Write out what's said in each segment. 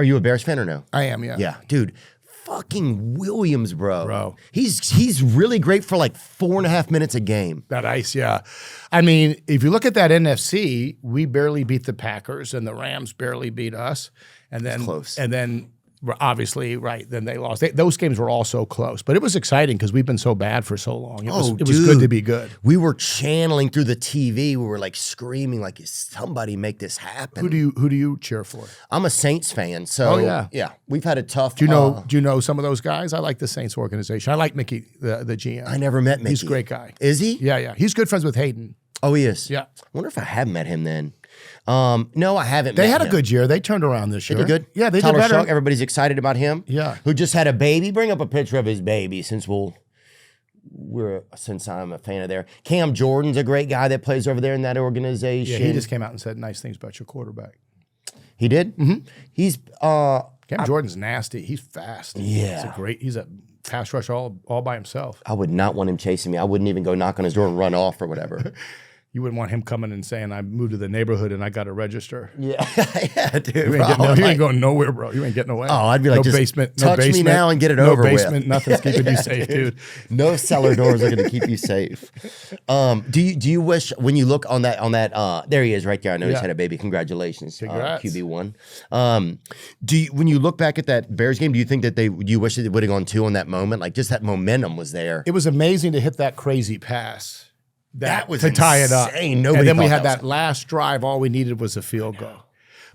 Are you a Bears fan or no? I am, yeah. Yeah, dude. Fucking Williams, bro. Bro. He's really great for like 4.5 minutes a game. That ice, yeah. I mean, if you look at that NFC, we barely beat the Packers and the Rams barely beat us. And then close. And then obviously, right, then they lost. Those games were all so close. But it was exciting because we've been so bad for so long. It was good to be good. We were channeling through the TV. We were like screaming like, somebody make this happen. Who do you cheer for? I'm a Saints fan, so yeah, we've had a tough. Do you know some of those guys? I like the Saints organization. I like Mickey, the GM. I never met Mickey. He's a great guy. Is he? Yeah. He's good friends with Hayden. Oh, he is? Yeah. I wonder if I have met him then. No, I haven't They met had him. a good year. They turned around this year. They did good? Yeah, they Tyler did better. Shough, everybody's excited about him. Yeah. Who just had a baby. Bring up a picture of his baby since I'm a fan of there. Cam Jordan's a great guy that plays over there in that organization. Yeah, he just came out and said nice things about your quarterback. He did? Mm-hmm. He's Cam Jordan's nasty. He's fast. Yeah. He's a pass rush all by himself. I would not want him chasing me. I wouldn't even go knock on his door and run off or whatever. You wouldn't want him coming and saying, I moved to the neighborhood and I got to regether. Yeah, yeah, dude. You ain't going nowhere, bro. You ain't getting away. Oh, I'd be like, no just basement, touch no basement, me now and get it over with. No basement, nothing's keeping you safe, dude. No cellar doors are going to keep you safe. Do you wish when you look on that there he is right there. I know he's had a baby. Congratulations, Congrats. QB1. When you look back at that Bears game, do you think that you wish that they would have gone 2 on that moment? Like just that momentum was there. It was amazing to hit that crazy pass. That was to tie it up. insane. Nobody and then we thought had that last drive. All we needed was a field goal.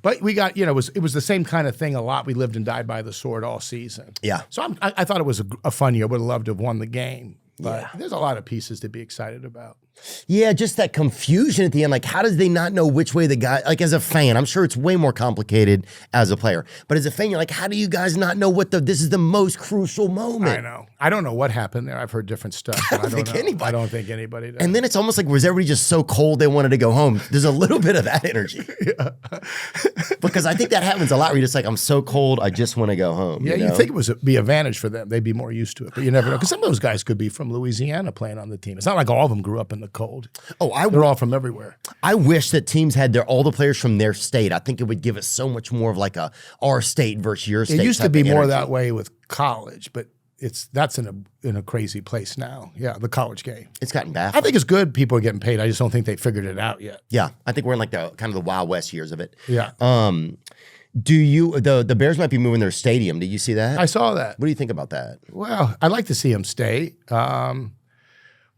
But we got, it was the same kind of thing a lot. We lived and died by the sword all season. Yeah. So I thought it was a fun year. Would have loved to have won the game. But there's a lot of pieces to be excited about. Yeah, just that confusion at the end. Like, how does they not know which way the guy, like as a fan, I'm sure it's way more complicated as a player. But as a fan, you're like, how do you guys not know this is the most crucial moment? I know. I don't know what happened there. I've heard different stuff. But I don't think anybody does. And then it's almost like, was everybody just so cold they wanted to go home? There's a little bit of that energy. Because I think that happens a lot where you're just like, I'm so cold, I just want to go home. Yeah, you know? think it would be an advantage for them. They'd be more used to it. But you never know. Because some of those guys could be from Louisiana playing on the team. It's not like all of them grew up in the cold. Oh, they're all from everywhere. I wish that teams had all the players from their state. I think it would give us so much more of like our state versus your state. It used to be more energy. that way with college, but that's in a crazy place now. Yeah, the college game. It's gotten bad. I think it's good. People are getting paid. I just don't think they figured it out yet. Yeah, I think we're in like the kind of the Wild West years of it. Yeah. The Bears might be moving their stadium. Did you see that? I saw that. What do you think about that? Well, I'd like to see them stay.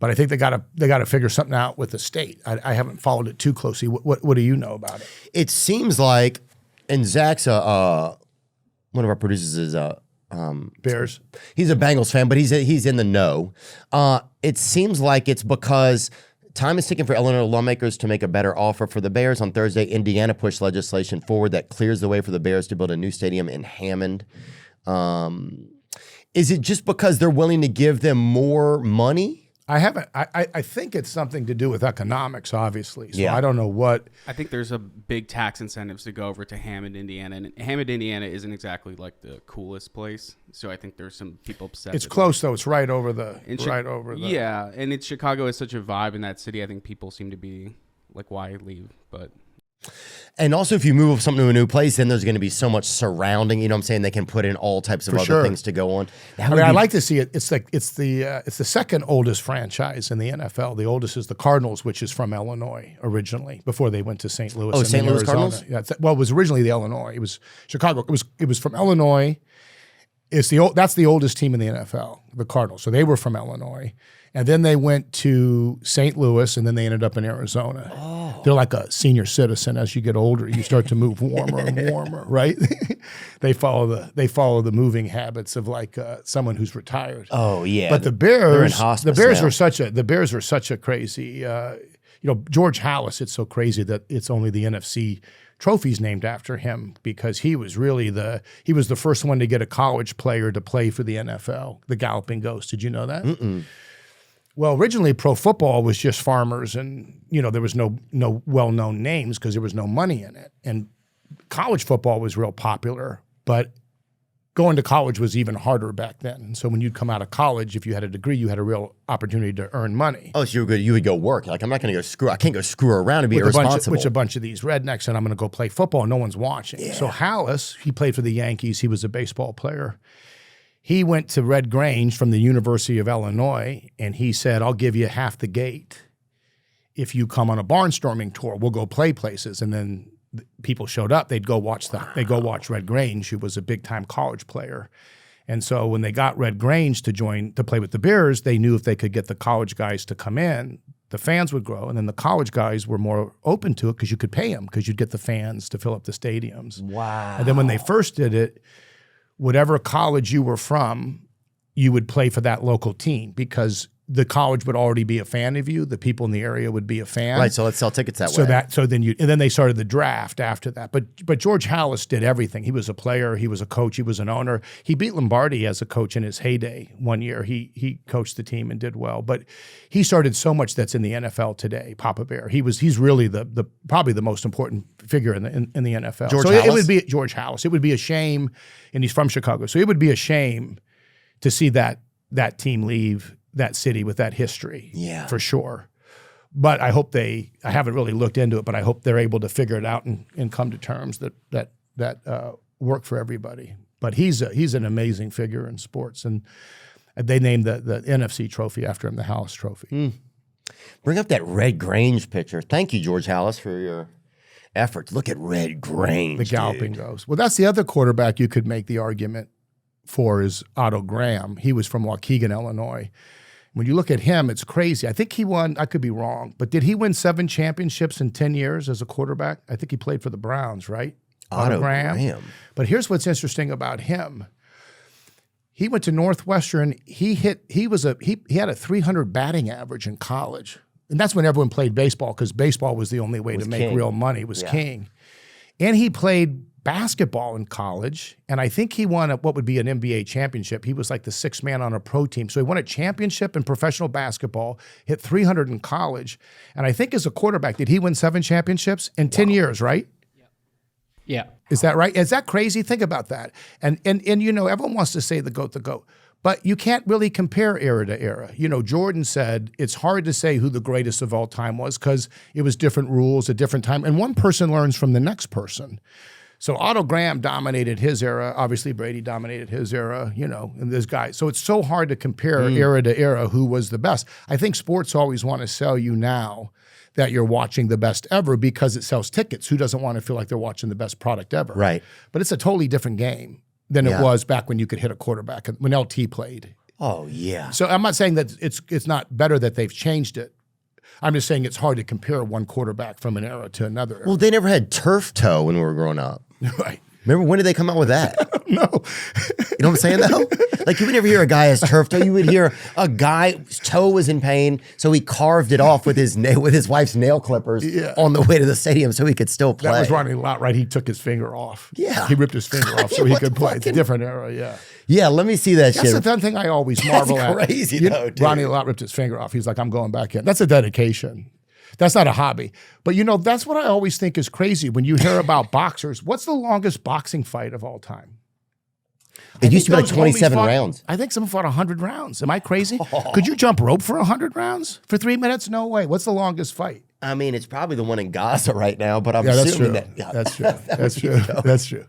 But I think they got to figure something out with the state. I haven't followed it too closely. What do you know about it? It seems like, and Zach's one of our producers is Bears. He's a Bengals fan, but he's in the know. It seems like it's because time is ticking for Illinois lawmakers to make a better offer for the Bears. On Thursday, Indiana pushed legislation forward that clears the way for the Bears to build a new stadium in Hammond. Is it just because they're willing to give them more money? I think it's something to do with economics, obviously. So Yeah. I don't know what. I think there's a big tax incentives to go over to Hammond, Indiana. And Hammond, Indiana isn't exactly like the coolest place. So I think there's some people upset. It's close though. It's right over the. Yeah, and it's Chicago is such a vibe in that city. I think people seem to be like, why leave? But. And also, if you move something to a new place, then there's going to be so much surrounding. You know what I'm saying? They can put in all types of other things to go on. I like to see it. It's the second oldest franchise in the NFL. The oldest is the Cardinals, which is from Illinois originally, before they went to St. Louis. Oh, St. Louis Cardinals? Yeah. Well, it was originally the Illinois. It was Chicago. It was from Illinois. That's the oldest team in the NFL, the Cardinals. So they were from Illinois. And then they went to St. Louis, and then they ended up in Arizona. Oh. They're like a senior citizen. As you get older, you start to move warmer and warmer, right? They follow the moving habits of like someone who's retired. Oh yeah. But the Bears, the Bears are such a crazy. George Halas. It's so crazy that it's only the NFC trophy's named after him because he was the first one to get a college player to play for the NFL, the Galloping Ghost. Did you know that? Mm-mm. Well, originally pro football was just farmers and, there was no well-known names because there was no money in it. And college football was real popular, but going to college was even harder back then. And so when you'd come out of college, if you had a degree, you had a real opportunity to earn money. Oh, so you were good. You would go work. Like, I'm not going to go screw. I can't go screw around and be irresponsible. Which a bunch of these rednecks said, I'm going to go play football. No one's watching. Yeah. So Hallis, he played for the Yankees. He was a baseball player. He went to Red Grange from the University of Illinois, and he said, I'll give you half the gate if you come on a barnstorming tour. We'll go play places. And then people showed up. They'd go watch Red Grange, who was a big-time college player. And so when they got Red Grange to play with the Bears, they knew if they could get the college guys to come in, the fans would grow. And then the college guys were more open to it because you could pay them because you'd get the fans to fill up the stadiums. Wow. And then when they first did it, whatever college you were from, you would play for that local team because the college would already be a fan of you. The people in the area would be a fan. Right, so let's sell tickets that way. And then they started the draft after that. But George Hallis did everything. He was a player. He was a coach. He was an owner. He beat Lombardi as a coach in his heyday. One year he coached the team and did well. But he started so much that's in the NFL today. Papa Bear. He's really the probably the most important figure in the NFL. George Hallis? It would be George Hallis. It would be a shame, and he's from Chicago. So it would be a shame to see that team leave that city with that history, for sure. But I hope I haven't really looked into it, but I hope they're able to figure it out and come to terms that work for everybody. But he's an amazing figure in sports, and they named the NFC trophy after him, the Hallis Trophy. Bring up that Red Grange picture. Thank you, George Hallis, for your efforts. Look at Red Grange, the galloping goes. Well, that's the other quarterback you could make the argument for is Otto Graham. He was from Waukegan, Illinois. When you look at him, it's crazy. I think he won, I could be wrong, but did he win 7 championships in 10 years as a quarterback? I think he played for the Browns, right? Otto Graham. But here's what's interesting about him. He went to Northwestern. He had a 300 batting average in college. And that's when everyone played baseball because baseball was the only way to make real money. It was king. And he played basketball in college, and I think he won what would be an NBA championship. He was like the 6th man on a pro team. So he won a championship in professional basketball, hit 300 in college, and I think as a quarterback, did he win 7 championships in 10 years, right? Yeah. Is that right? Is that crazy? Think about that. And you know, everyone wants to say the GOAT, but you can't really compare era to era. You know, Jordan said it's hard to say who the greatest of all time was because it was different rules at different time, and one person learns from the next person. So Otto Graham dominated his era. Obviously, Brady dominated his era, you know, and this guy. So it's so hard to compare era to era who was the best. I think sports always want to sell you now that you're watching the best ever because it sells tickets. Who doesn't want to feel like they're watching the best product ever? Right. But it's a totally different game than it was back when you could hit a quarterback, when LT played. Oh, yeah. So I'm not saying that it's not better that they've changed it. I'm just saying it's hard to compare one quarterback from an era to another era. Well, they never had turf toe when we were growing up. Right. Remember, when did they come out with that? No. You know what I'm saying, though? Like, you would never hear a guy has turf toe. You would hear a guy's toe was in pain, so he carved it off with his wife's nail clippers on the way to the stadium so he could still play. That was Ronnie Lott, right? He took his finger off. Yeah. He ripped his finger off so he could play. It's a different era, yeah. Yeah, let me see that That's shit. the thing I always marvel at. That's crazy, though, dude. Ronnie Lott ripped his finger off. He's like, I'm going back in. That's a dedication. That's not a hobby. But, you know, that's what I always think is crazy when you hear about boxers. What's the longest boxing fight of all time? It used to be like 27 rounds. I think someone fought 100 rounds. Am I crazy? Could you jump rope for 100 rounds? For 3 minutes? No way. What's the longest fight? I mean, it's probably the one in Gaza right now, but I'm that's assuming true. That's true. That's true. That's true.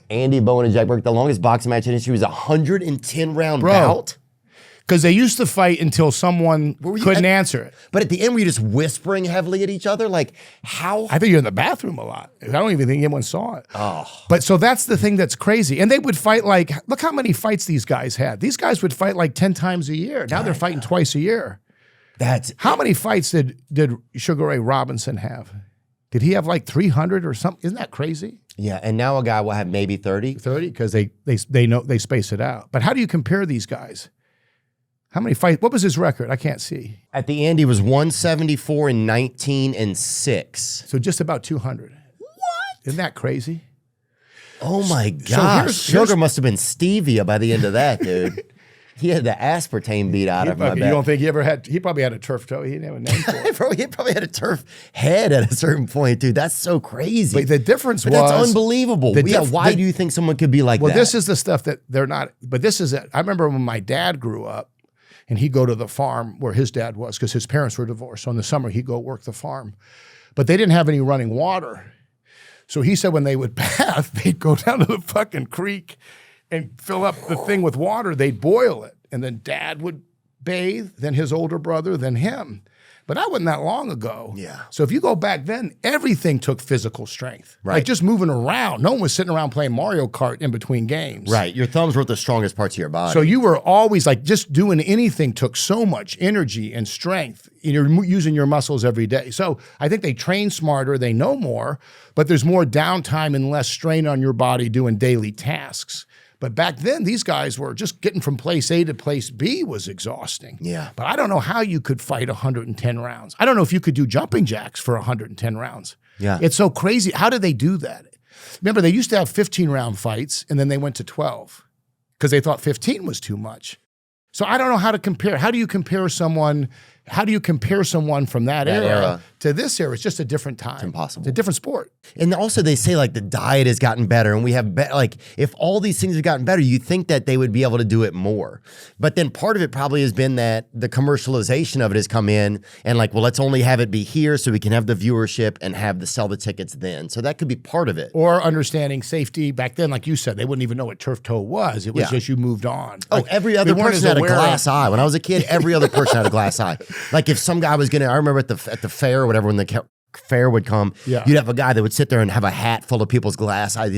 Andy Bowen and Jack Burke, the longest boxing match in history was a 110-round bout. Because they used to fight until someone couldn't answer it. But at the end, were you just whispering heavily at each other? Like, how? I think you're in the bathroom a lot. I don't even think anyone saw it. Oh. But so that's the thing that's crazy. And they would fight like, look how many fights these guys had. These guys would fight like 10 times a year. Now they're fighting twice a year. How many fights did Sugar Ray Robinson have? Did he have like 300 or something? Isn't that crazy? Yeah, and now a guy will have maybe 30. 30, because they know they space it out. But how do you compare these guys? How many fights? What was his record? I can't see. At the end, he was 174 and 19 and 6. So just about 200. What? Isn't that crazy? Oh my gosh. Sugar must have been stevia by the end of that, dude. He had the aspartame beat out of him. I You bet. don't think he ever had? He probably had a turf toe. He didn't have a name for it. He probably had a turf head at a certain point, dude. That's so crazy. But the difference was that's unbelievable. Why do you think someone could be like that? Well, this is the stuff that they're not. But this is it. I remember when my dad grew up, and he'd go to the farm where his dad was because his parents were divorced. So in the summer, he'd go work the farm, but they didn't have any running water. So he said when they would bath, they'd go down to the fucking creek and fill up the thing with water. They'd boil it, and then Dad would bathe, then his older brother, then him. But that wasn't that long ago. Yeah. So if you go back then, everything took physical strength. Right. Like just moving around. No one was sitting around playing Mario Kart in between games. Right. Your thumbs were the strongest parts of your body. So you were always like just doing anything took so much energy and strength. You're using your muscles every day. So I think they train smarter, they know more, but there's more downtime and less strain on your body doing daily tasks. But back then, these guys were just getting from place A to place B was exhausting. Yeah. But I don't know how you could fight 110 rounds. I don't know if you could do jumping jacks for 110 rounds. Yeah. It's so crazy. How did they do that? Remember, they used to have 15-round fights, and then they went to 12 because they thought 15 was too much. So I don't know how to compare. How do you compare someone from that era to this era? It's just a different time. It's impossible. It's a different sport. And also they say like the diet has gotten better and we have like if all these things have gotten better, you think that they would be able to do it more. But then part of it probably has been that the commercialization of it has come in and like, well, let's only have it be here so we can have the viewership and sell the tickets then. So that could be part of it. Or understanding safety. Back then, like you said, they wouldn't even know what turf toe was. It was just you moved on. Like, every other person had a glass eye. When I was a kid, every other person had a glass eye. Like if some guy was I remember at the fair or whatever, when the fair would come, you'd have a guy that would sit there and have a hat full of people's glass eyes.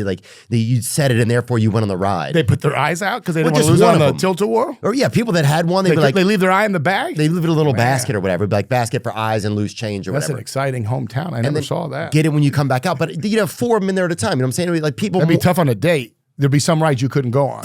You'd set it and therefore you went on the ride. They put their eyes out because they didn't Well, want to just lose one on of the them. tilt-a-whirl? Or yeah, people that had one, They leave their eye in the bag? they leave it in a little basket or whatever, like basket for eyes and loose change or That's whatever. an exciting hometown. I never then saw that. Get it when you come back out. But you'd have 4 of them in there at a time. You know what I'm saying? Like people. That'd be tough on a date. There'd be some rides you couldn't go on.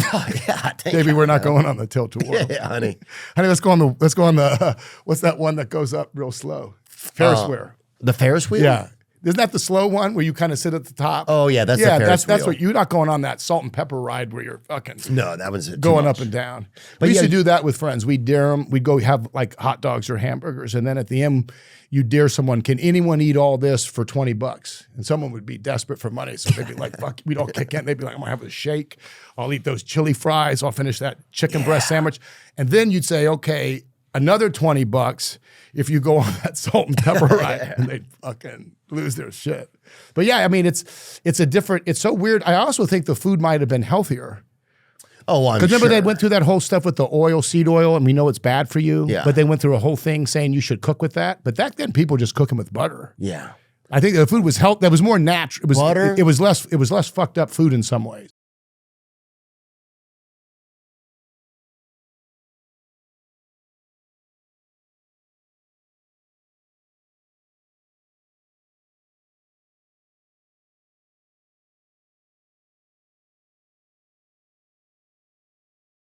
Yeah, Maybe we're not going on the tilt-a-whirl. Yeah, honey. Honey, let's go on the what's that one that goes up real slow? Ferris wheel. The Ferris wheel? Yeah. Isn't that the slow one where you kind of sit at the top? Oh, yeah, that's the Ferris that's wheel. what you're not going on that salt and pepper ride where you're fucking No, that was going up and down. But We used yeah, to do that with friends. We'd dare them. We'd go have like hot dogs or hamburgers, and then at the end, you dare someone, can anyone eat all this for $20? And someone would be desperate for money, so they'd be like, "Fuck, we'd all kick in." They'd be like, "I'm gonna have a shake. I'll eat those chili fries. I'll finish that chicken breast sandwich," and then you'd say, "Okay, another $20 if you go on that salt and pepper ride," and they'd fucking lose their shit. But yeah, I mean, it's so weird. I also think the food might have been healthier. Oh, I'm Because remember sure. they went through that whole stuff with the seed oil, and we know it's bad for you. Yeah. But they went through a whole thing saying you should cook with that. But back then, people just cooking with butter. Yeah. I think the food was that was more natural. It was Butter? It was less fucked up food in some ways.